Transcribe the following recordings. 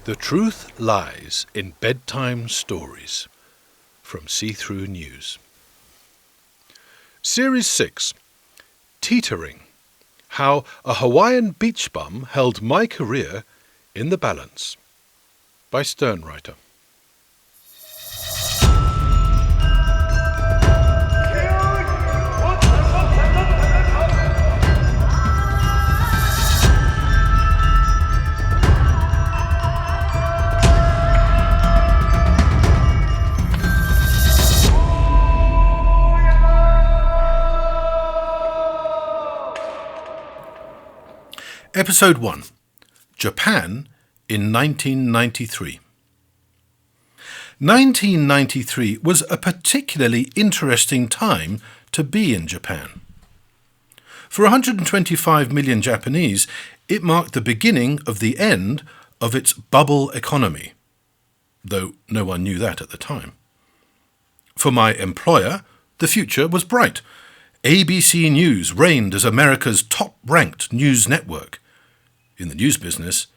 The Truth Lies in Bedtime Stories from See-Through News. Series 6, Teetering, How a Hawaiian Beach Bum Held My Career in the Balance, by SternWriter. Episode 1. Japan in 1993. 1993 was a particularly interesting time to be in Japan. For 125 million Japanese, it marked the beginning of the end of its bubble economy, though no one knew that at the time. For my employer, the future was bright. ABC News reigned as America's top-ranked news network. In the news business,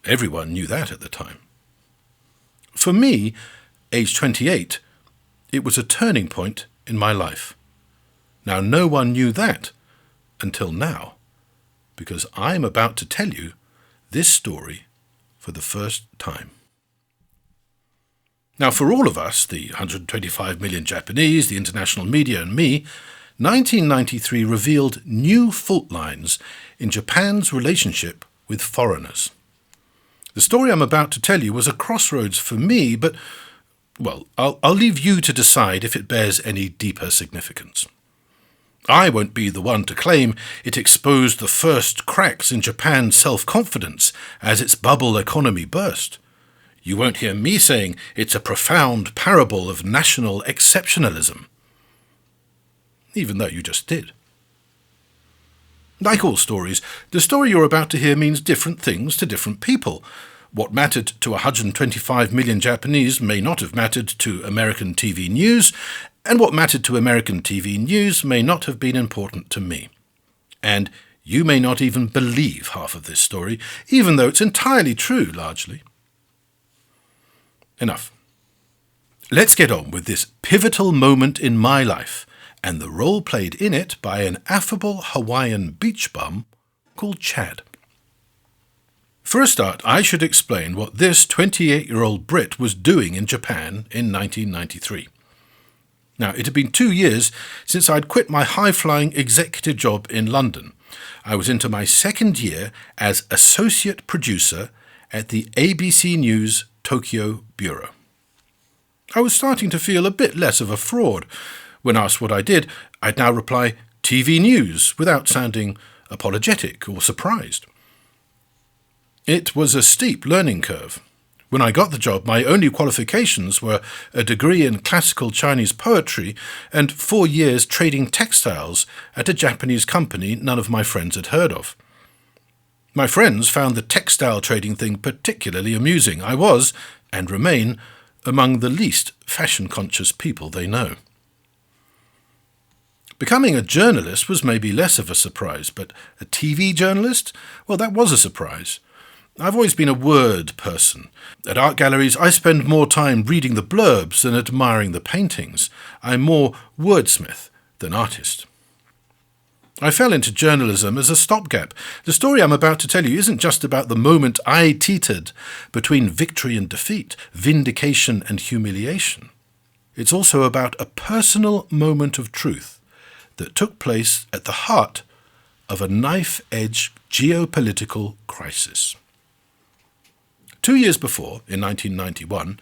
everyone knew that at the time. For me, age 28, it was a turning point in my life. Now, no one knew that until now, because I'm about to tell you this story for the first time. Now, for all of us, the 125 million Japanese, the international media, and me, 1993 revealed new fault lines in Japan's relationship with foreigners. The story I'm about to tell you was a crossroads for me, but, well, I'll leave you to decide if it bears any deeper significance. I won't be the one to claim it exposed the first cracks in Japan's self-confidence as its bubble economy burst. You won't hear me saying it's a profound parable of national exceptionalism, even though you just did. Like all stories, the story you're about to hear means different things to different people. What mattered to 125 million Japanese may not have mattered to American TV news, and what mattered to American TV news may not have been important to me. And you may not even believe half of this story, even though it's entirely true, largely. Enough. Let's get on with this pivotal moment in my life, and the role played in it by an affable Hawaiian beach bum called Chad. For a start, I should explain what this 28-year-old Brit was doing in Japan in 1993. Now, it had been 2 years since I'd quit my high-flying executive job in London. I was into my second year as associate producer at the ABC News Tokyo Bureau. I was starting to feel a bit less of a fraud. When asked what I did, I'd now reply, TV news, without sounding apologetic or surprised. It was a steep learning curve. When I got the job, my only qualifications were a degree in classical Chinese poetry and 4 years trading textiles at a Japanese company none of my friends had heard of. My friends found the textile trading thing particularly amusing. I was, and remain, among the least fashion-conscious people they know. Becoming a journalist was maybe less of a surprise, but a TV journalist? Well, that was a surprise. I've always been a word person. At art galleries, I spend more time reading the blurbs than admiring the paintings. I'm more wordsmith than artist. I fell into journalism as a stopgap. The story I'm about to tell you isn't just about the moment I teetered between victory and defeat, vindication and humiliation. It's also about a personal moment of truth that took place at the heart of a knife-edge geopolitical crisis. 2 years before, in 1991,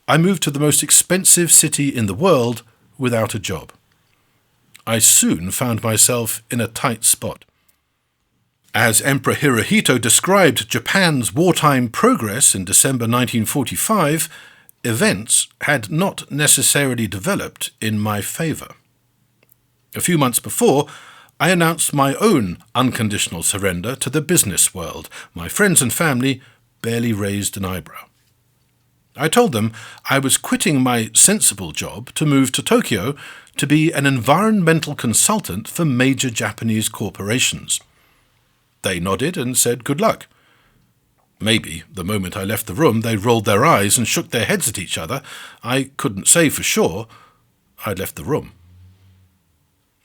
I moved to the most expensive city in the world without a job. I soon found myself in a tight spot. As Emperor Hirohito described Japan's wartime progress in December 1945, events had not necessarily developed in my favour. A few months before, I announced my own unconditional surrender to the business world. My friends and family barely raised an eyebrow. I told them I was quitting my sensible job to move to Tokyo to be an environmental consultant for major Japanese corporations. They nodded and said good luck. Maybe the moment I left the room they rolled their eyes and shook their heads at each other. I couldn't say for sure I'd left the room.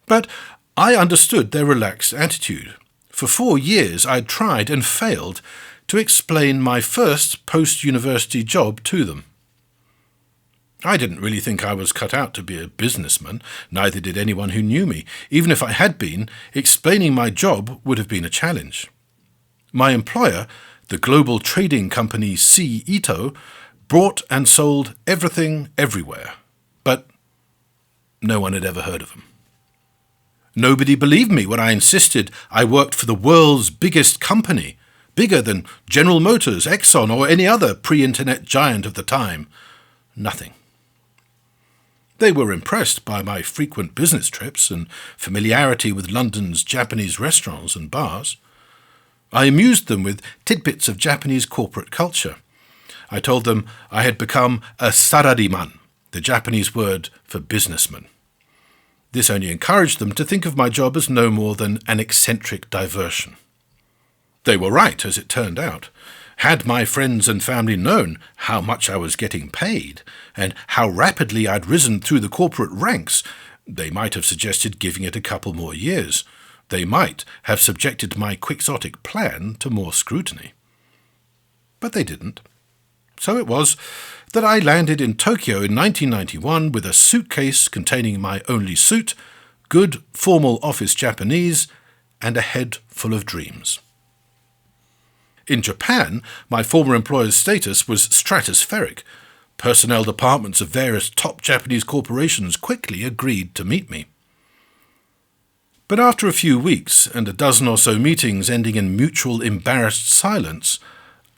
But I understood their relaxed attitude. For 4 years I'd tried and failed to explain my first post-university job to them. I didn't really think I was cut out to be a businessman, neither did anyone who knew me. Even if I had been, explaining my job would have been a challenge. My employer, the global trading company C. Ito, bought and sold everything everywhere, but no one had ever heard of them. Nobody believed me when I insisted I worked for the world's biggest company, bigger than General Motors, Exxon, or any other pre-internet giant of the time. Nothing. They were impressed by my frequent business trips and familiarity with London's Japanese restaurants and bars. I amused them with tidbits of Japanese corporate culture. I told them I had become a salariman, the Japanese word for businessman. This only encouraged them to think of my job as no more than an eccentric diversion. They were right, as it turned out. Had my friends and family known how much I was getting paid and how rapidly I'd risen through the corporate ranks, they might have suggested giving it a couple more years. They might have subjected my quixotic plan to more scrutiny. But they didn't. So it was that I landed in Tokyo in 1991 with a suitcase containing my only suit, good formal office Japanese, and a head full of dreams. In Japan, my former employer's status was stratospheric. Personnel departments of various top Japanese corporations quickly agreed to meet me. But after a few weeks and a dozen or so meetings ending in mutual embarrassed silence,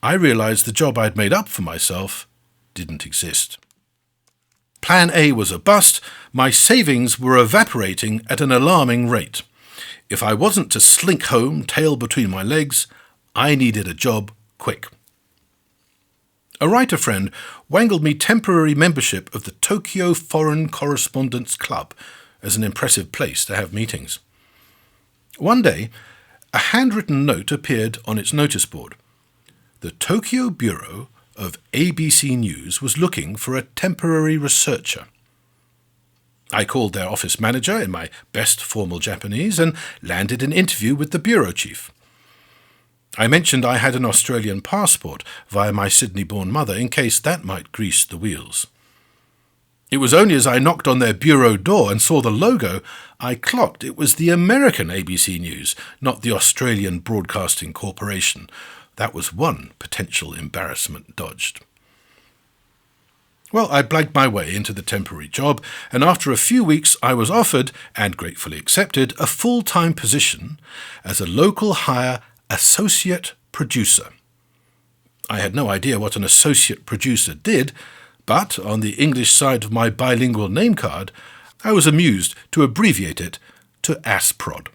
I realized the job I'd made up for myself didn't exist. Plan A was a bust. My savings were evaporating at an alarming rate. If I wasn't to slink home, tail between my legs, I needed a job quick. A writer friend wangled me temporary membership of the Tokyo Foreign Correspondents Club as an impressive place to have meetings. One day, a handwritten note appeared on its notice board. The Tokyo Bureau of ABC News was looking for a temporary researcher. I called their office manager in my best formal Japanese and landed an interview with the bureau chief. I mentioned I had an Australian passport via my Sydney-born mother in case that might grease the wheels. It was only as I knocked on their bureau door and saw the logo I clocked it was the American ABC News, not the Australian Broadcasting Corporation. That was one potential embarrassment dodged. Well, I blagged my way into the temporary job, and after a few weeks I was offered, and gratefully accepted, a full-time position as a local hire associate producer. I had no idea what an associate producer did, but on the English side of my bilingual name card, I was amused to abbreviate it to ASPROD.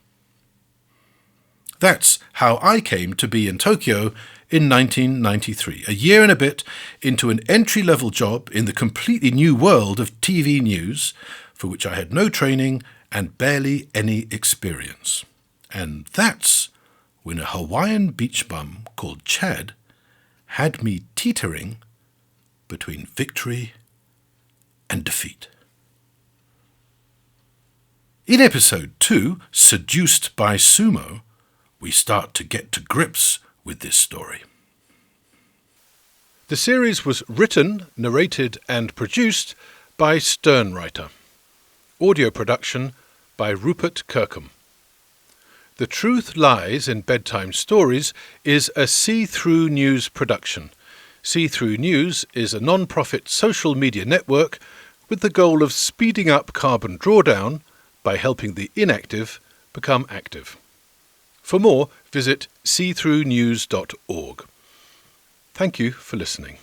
That's how I came to be in Tokyo in 1993, a year and a bit into an entry-level job in the completely new world of TV news, for which I had no training and barely any experience. And that's when a Hawaiian beach bum called Chad had me teetering between victory and defeat. In episode 2, Seduced by Sumo, we start to get to grips with this story. The series was written, narrated and produced by SternWriter. Audio production by Rupert Kirkham. The Truth Lies in Bedtime Stories is a See-Through News production. See-Through News is a non-profit social media network with the goal of speeding up carbon drawdown by helping the inactive become active. For more, visit seethroughnews.org. Thank you for listening.